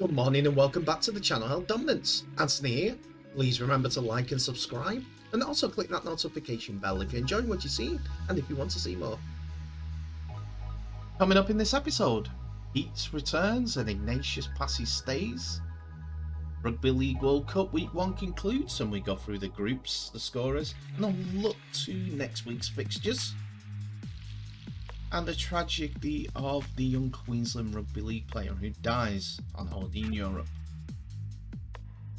Good morning and welcome back to the channel Health Dominance. Anthony here. Please remember to like and subscribe, and also click that notification bell if you enjoy what you see and if you want to see more. Coming up in this episode, Peats returns and Agnatius Passi stays. Rugby League World Cup Week 1 concludes and we go through the groups, the scorers, and a look to next week's fixtures. And the tragedy of the young Queensland Rugby League player who dies on holiday in Europe.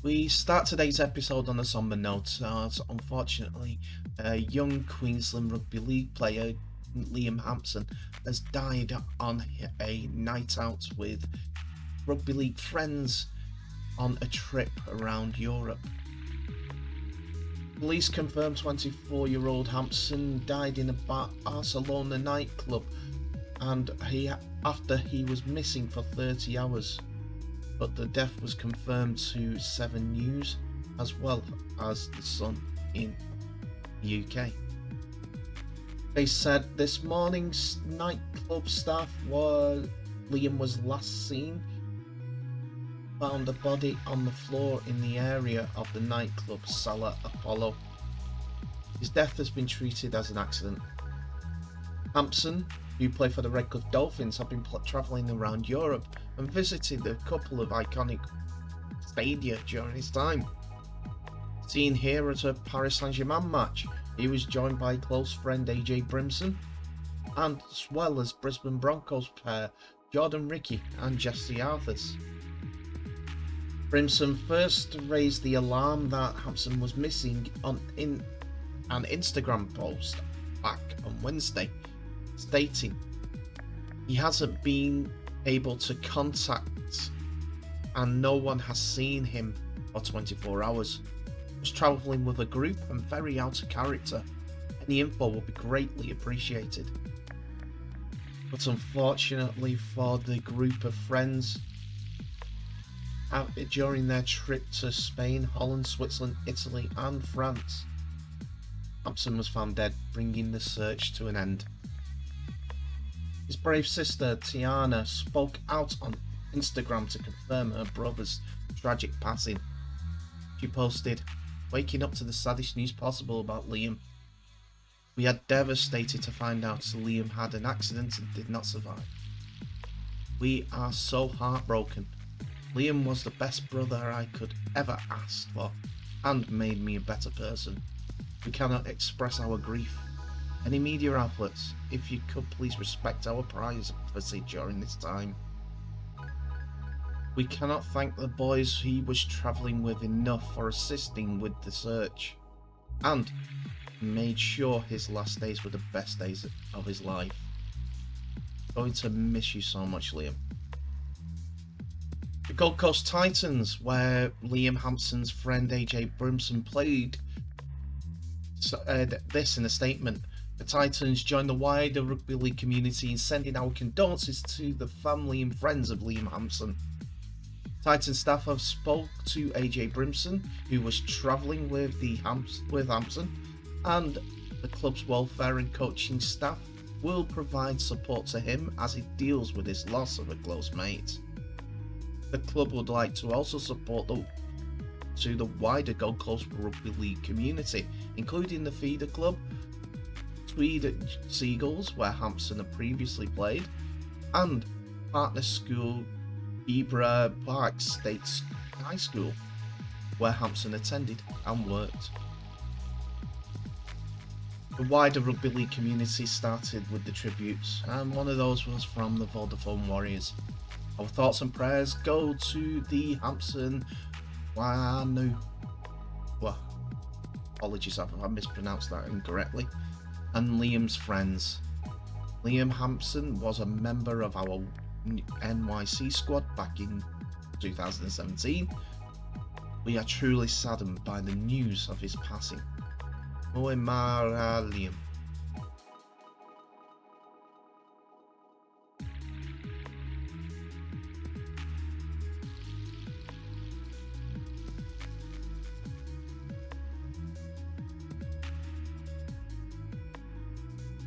We start today's episode on a somber note, as unfortunately a young Queensland Rugby League player, Liam Hampson, has died on a night out with Rugby League friends on a trip around Europe. Police confirmed 24-year-old Hampson died in a Barcelona nightclub and after he was missing for 30 hours. But the death was confirmed to 7 News as well as The Sun in the UK. They said this morning's nightclub staff Liam was last seen found a body on the floor in the area of the nightclub Sala Apollo. His death has been treated as an accident. Hampson, who played for the Red Cup Dolphins, had been travelling around Europe and visited a couple of iconic stadia during his time. Seen here at a Paris Saint-Germain match, he was joined by close friend AJ Brimson, and as well as Brisbane Broncos pair Jordan Ricky and Jesse Arthurs. Brimson first raised the alarm that Hampson was missing in an Instagram post back on Wednesday, stating he hasn't been able to contact and no one has seen him for 24 hours. He was travelling with a group and very out of character. Any info will be greatly appreciated. But unfortunately for the group of friends, during their trip to Spain, Holland, Switzerland, Italy and France, Hampson was found dead, bringing the search to an end. His brave sister Tiana spoke out on Instagram to confirm her brother's tragic passing. She posted, "Waking up to the saddest news possible about Liam. We are devastated to find out Liam had an accident and did not survive. We are so heartbroken. Liam was the best brother I could ever ask for and made me a better person. We cannot express our grief. Any media outlets, if you could please respect our privacy during this time. We cannot thank the boys he was travelling with enough for assisting with the search and made sure his last days were the best days of his life. Going to miss you so much, Liam." The Gold Coast Titans, where Liam Hampson's friend AJ Brimson played, this in a statement: "The Titans join the wider rugby league community in sending our condolences to the family and friends of Liam Hampson. Titan staff have spoke to AJ Brimson, who was travelling with Hampson, and the club's welfare and coaching staff will provide support to him as he deals with his loss of a close mate. The club would like to also support the wider Gold Coast Rugby League community, including the feeder club, Tweed Seagulls, where Hampson had previously played, and partner school Ibra Park State High School, where Hampson attended and worked." The wider Rugby League community started with the tributes, and one of those was from the Vodafone Warriors. "Our thoughts and prayers go to the Hampson Wanu." Well, apologies if I mispronounced that incorrectly. "And Liam's friends. Liam Hampson was a member of our NYC squad back in 2017. We are truly saddened by the news of his passing. Moe Mara Liam."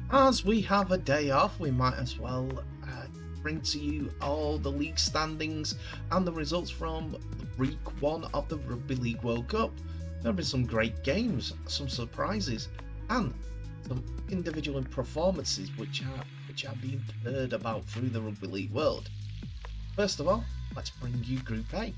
As we have a day off, we might as well bring to you all the league standings and the results from week 1 of the Rugby League World Cup. There have been some great games, some surprises, and some individual performances which are being heard about through the rugby league world. First of all, let's bring you Group A.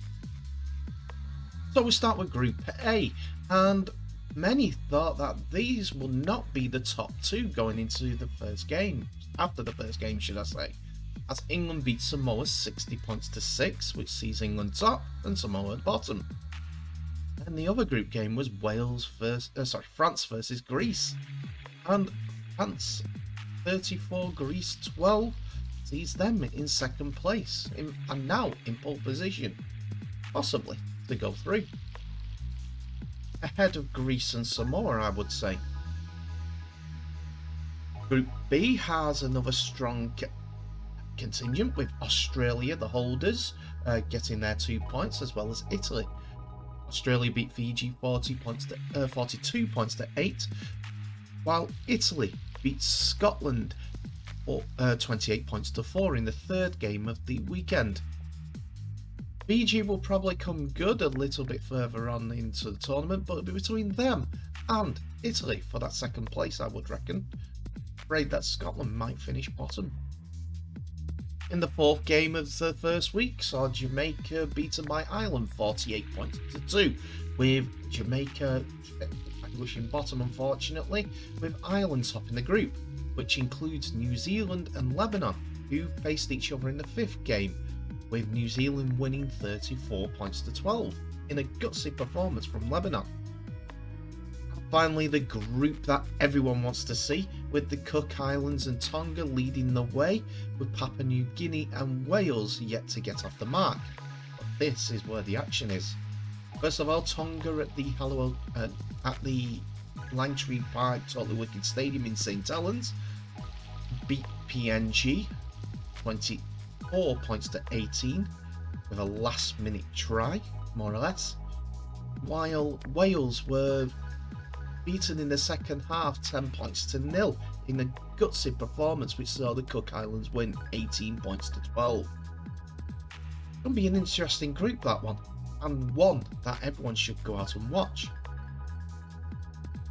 So we start with Group A, and many thought that these will not be the top 2 going into the first game, after the first game should I say, as England beat Samoa 60 points to 6, which sees England top and Samoa bottom. And the other group game was France versus Greece, and France 34, Greece 12 sees them in second place and now in pole position, possibly to go through. Ahead of Greece and Samoa, I would say. Group B has another strong contingent with Australia, the holders, getting their 2 points, as well as Italy. Australia beat Fiji 42 points to 8, while Italy beat Scotland 28 points to 4 in the third game of the weekend. Fiji will probably come good a little bit further on into the tournament, but it'll be between them and Italy for that second place, I would reckon. Afraid that Scotland might finish bottom. In the fourth game of the first week, saw Jamaica beaten by Ireland 48 points to 2, with Jamaica pushing bottom unfortunately, with Ireland topping the group, which includes New Zealand and Lebanon, who faced each other in the fifth game, with New Zealand winning 34 points to 12 in a gutsy performance from Lebanon. Finally, the group that everyone wants to see, with the Cook Islands and Tonga leading the way, with Papua New Guinea and Wales yet to get off the mark. But this is where the action is. First of all, Tonga at the Langtree Park Totally Wicked Stadium in St Helens beat PNG 24 points to 18 with a last minute try, more or less, while Wales were beaten in the second half 10 points to 0 in a gutsy performance which saw the Cook Islands win 18 points to 12. It's going to be an interesting group, that one, and one that everyone should go out and watch.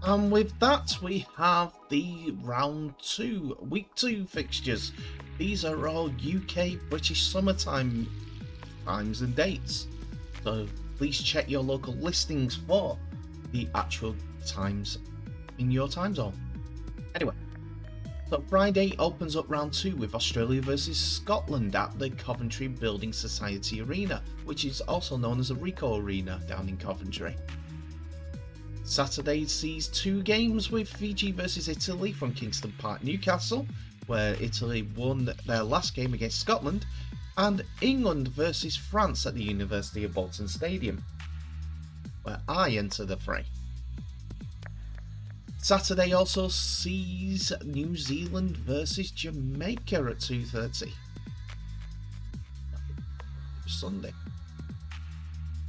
And with that, we have the round 2, week 2 fixtures. These are all UK British summertime times and dates, so please check your local listings for the actual times in your time zone. Anyway, so Friday opens up round 2 with Australia versus Scotland at the Coventry Building Society Arena, which is also known as the Ricoh Arena down in Coventry. Saturday sees 2 games, with Fiji versus Italy from Kingston Park, Newcastle, where Italy won their last game against Scotland, and England versus France at the University of Bolton Stadium, where I enter the fray. Saturday also sees New Zealand versus Jamaica at 2:30. Sunday.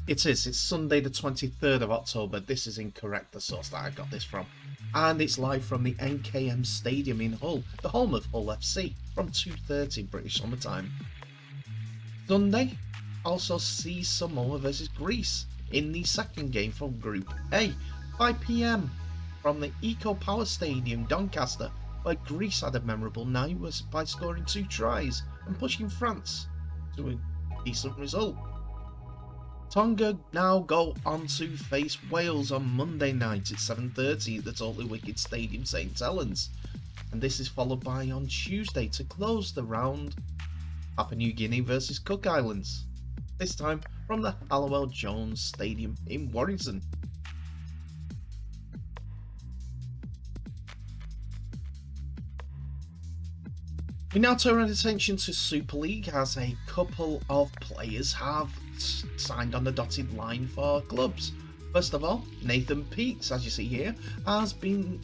It's Sunday the 23rd of October. This is incorrect, the source that I got this from. And it's live from the NKM Stadium in Hull, the home of Hull FC, from 2:30 British Summer Time. Sunday also sees Samoa versus Greece in the second game from Group A, 5 PM from the Eco Power Stadium, Doncaster, where Greece had a memorable night by scoring 2 tries and pushing France to a decent result. Tonga now go on to face Wales on Monday night at 7:30 at the Totally Wicked Stadium, St Helens, and this is followed by on Tuesday to close the round, Papua New Guinea versus Cook Islands, this time from the Hallowell Jones Stadium in Warrington. We now turn our attention to Super League, as a couple of players have signed on the dotted line for clubs. First of all, Nathan Peats, as you see here, has been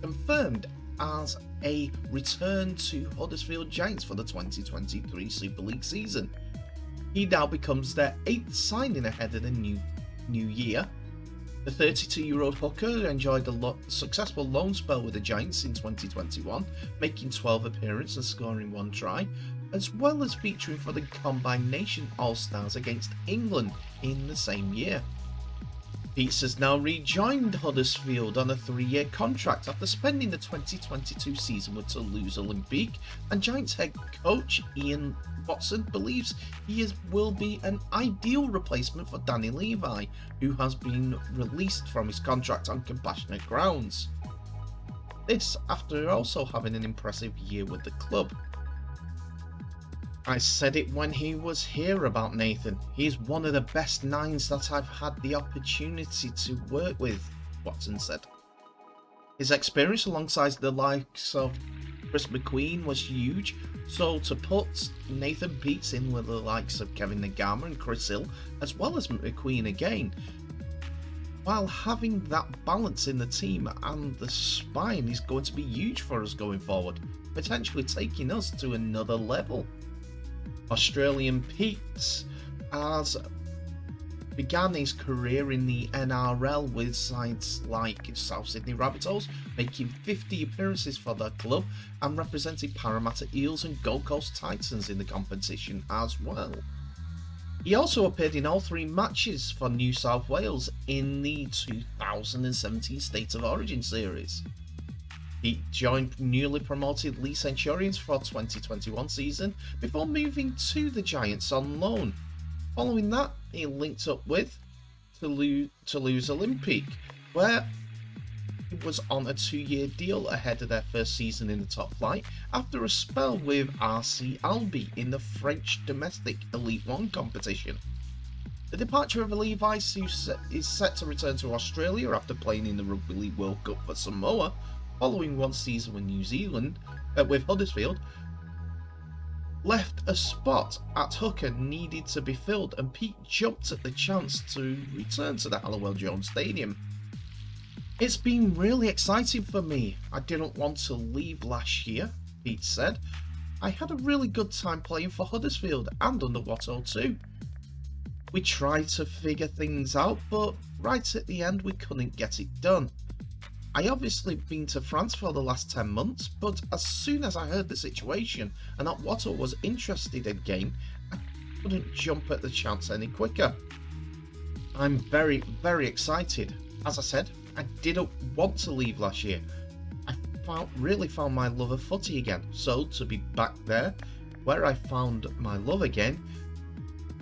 confirmed as a return to Huddersfield Giants for the 2023 Super League season. He now becomes their 8th signing ahead of the new year. The 32-year-old hooker enjoyed a successful loan spell with the Giants in 2021, making 12 appearances and scoring 1 try, as well as featuring for the Combined Nation All-Stars against England in the same year. Peats has now rejoined Huddersfield on a 3-year contract after spending the 2022 season with Toulouse Olympique, and Giants head coach Ian Watson believes will be an ideal replacement for Danny Levi, who has been released from his contract on compassionate grounds. This after also having an impressive year with the club. I said it when he was here about Nathan. He's one of the best nines that I've had the opportunity to work with, Watson said. His experience alongside the likes of Chris McQueen was huge, so to put Nathan Peats in with the likes of Kevin Nagama and Chris Hill, as well as McQueen again, while having that balance in the team and the spine is going to be huge for us going forward, potentially taking us to another level. Australian Peats has began his career in the NRL with sides like South Sydney Rabbitohs, making 50 appearances for the club and representing Parramatta Eels and Gold Coast Titans in the competition as well. He also appeared in all 3 matches for New South Wales in the 2017 State of Origin series. He joined newly promoted Leigh Centurions for 2021 season before moving to the Giants on loan. Following that, he linked up with Toulouse Olympique, where he was on a 2-year deal ahead of their first season in the top flight after a spell with RC Albi in the French domestic Elite 1 competition. The departure of Levi, who is set to return to Australia after playing in the Rugby League World Cup for Samoa, following one season with New Zealand with Huddersfield, left a spot at hooker needed to be filled, and Pete jumped at the chance to return to the Hallowell Jones Stadium. It's been really exciting for me. I didn't want to leave last year, Pete said. I had a really good time playing for Huddersfield and under Watto too. We tried to figure things out, but right at the end we couldn't get it done. I obviously been to France for the last 10 months, but as soon as I heard the situation and that Watto was interested again, I couldn't jump at the chance any quicker. I'm very, very excited. As I said, I didn't want to leave last year. I really found my love of footy again, so to be back there, where I found my love again,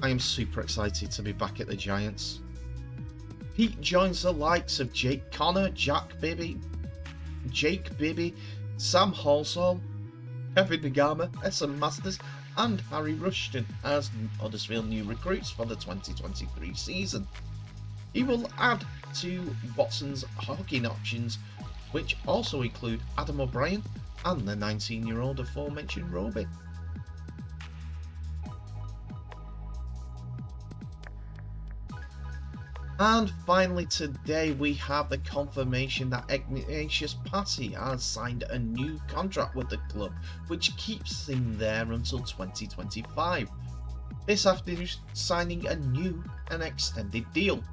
I am super excited to be back at the Giants. Pete joins the likes of Jake Connor, Jake Bibby, Sam Halsall, Kevin Nagama, Essen Masters and Harry Rushton as Huddersfield new recruits for the 2023 season. He will add to Watson's hooking options, which also include Adam O'Brien and the 19-year-old aforementioned Roby. And finally today we have the confirmation that Agnatius Passi has signed a new contract with the club, which keeps him there until 2025. This after signing a new and extended deal.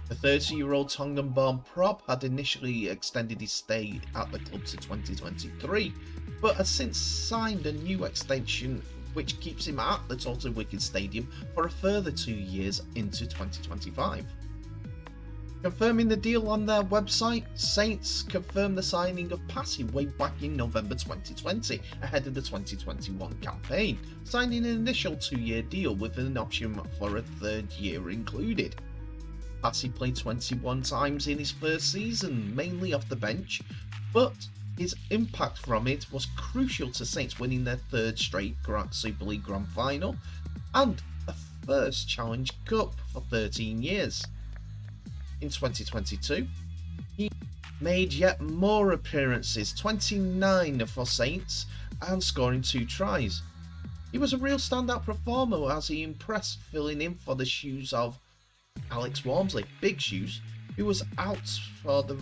The 30-year-old Tongan-born prop had initially extended his stay at the club to 2023, but has since signed a new extension which keeps him at the Total Wicked Stadium for a further 2 years into 2025. Confirming the deal on their website, Saints confirmed the signing of Passi way back in November 2020, ahead of the 2021 campaign, signing an initial 2-year deal with an option for a 3rd year included. Passi played 21 times in his first season, mainly off the bench, but his impact from it was crucial to Saints winning their 3rd straight Super League Grand Final and a first Challenge Cup for 13 years. In 2022, he made yet more appearances, 29 for Saints, and scoring 2 tries. He was a real standout performer as he impressed, filling in for the shoes of Alex Walmsley, Big Shoes, who was out for the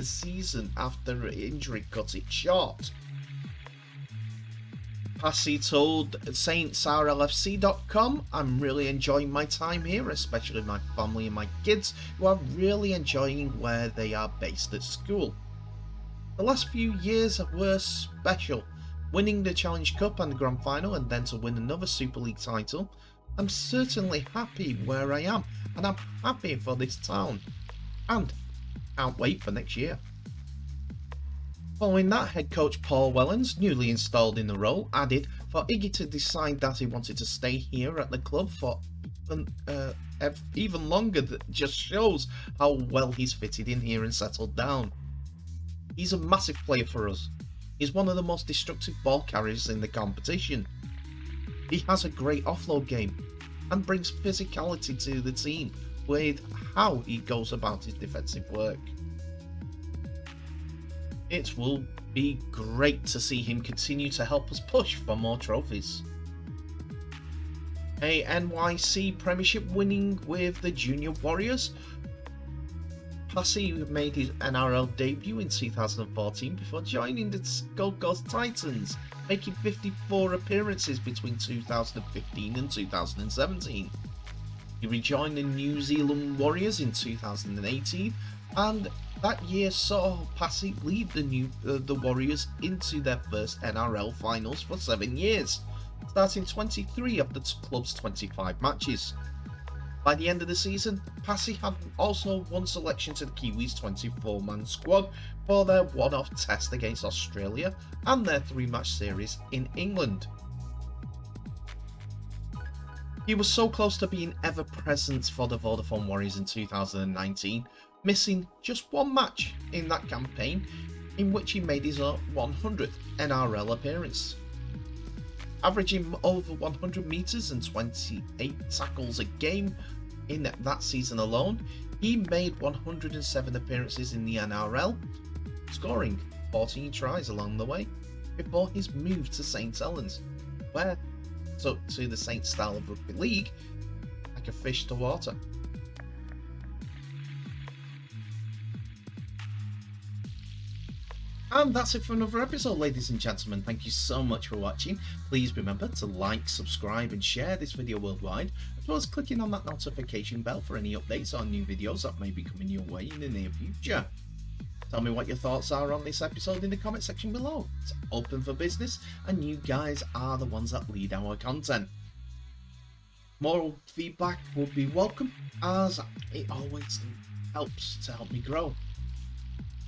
season after injury cut it short. Passi told Saints RLFC.com, I'm really enjoying my time here, especially my family and my kids, who are really enjoying where they are based at school. The last few years were special, Winning the Challenge Cup and the Grand Final, and then to win another Super League title, I'm certainly happy where I am, and I'm happy for this town, and can't wait for next year. Following that, head coach Paul Wellens, newly installed in the role, added, for Iggy to decide that he wanted to stay here at the club for even longer, that just shows how well he's fitted in here and settled down. He's a massive player for us. He's one of the most destructive ball carriers in the competition. He has a great offload game and brings physicality to the team with how he goes about his defensive work. It will be great to see him continue to help us push for more trophies. A NYC Premiership winning with the Junior Warriors. Passi made his NRL debut in 2014 before joining the Gold Coast Titans, making 54 appearances between 2015 and 2017. He rejoined the New Zealand Warriors in 2018, and that year saw Passi lead the Warriors into their first NRL finals for 7 years, starting 23 of the club's 25 matches. By the end of the season, Passi had also won selection to the Kiwis' 24-man squad for their one-off test against Australia and their 3-match series in England. He was so close to being ever present for the Vodafone Warriors in 2019, missing just one match in that campaign, in which he made his 100th NRL appearance. Averaging over 100 metres and 28 tackles a game in that season alone, he made 107 appearances in the NRL, scoring 14 tries along the way, before his move to St Helens, where took to the Saints style of rugby league like a fish to water. And that's it for another episode, ladies and gentlemen. Thank you so much for watching. Please remember to like, subscribe and share this video worldwide, as well as clicking on that notification bell for any updates on new videos that may be coming your way in the near future. Tell me what your thoughts are on this episode in the comment section below. It's open for business, and you guys are the ones that lead our content. More feedback would be welcome, as it always helps to help me grow.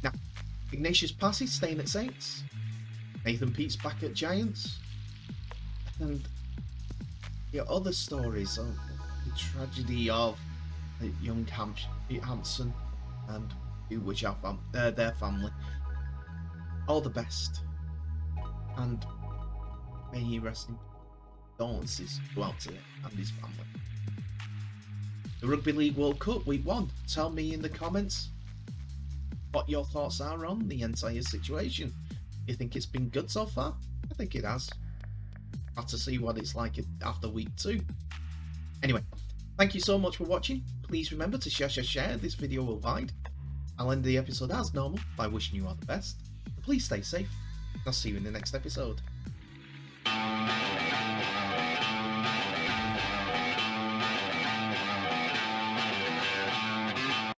Now, Agnatius Passi staying at Saints, Nathan Peats back at Giants, and your other stories of the tragedy of the young Hampson and their family. All the best, and may he rest in condolences go out to him and his family. The Rugby League World Cup Week 1. Tell me in the comments what your thoughts are on the entire situation. You think it's been good so far? I think it has. Have to see what it's like after week 2. Anyway, thank you so much for watching. Please remember to share this video worldwide. I'll end the episode as normal by wishing you all the best. Please stay safe. I'll see you in the next episode.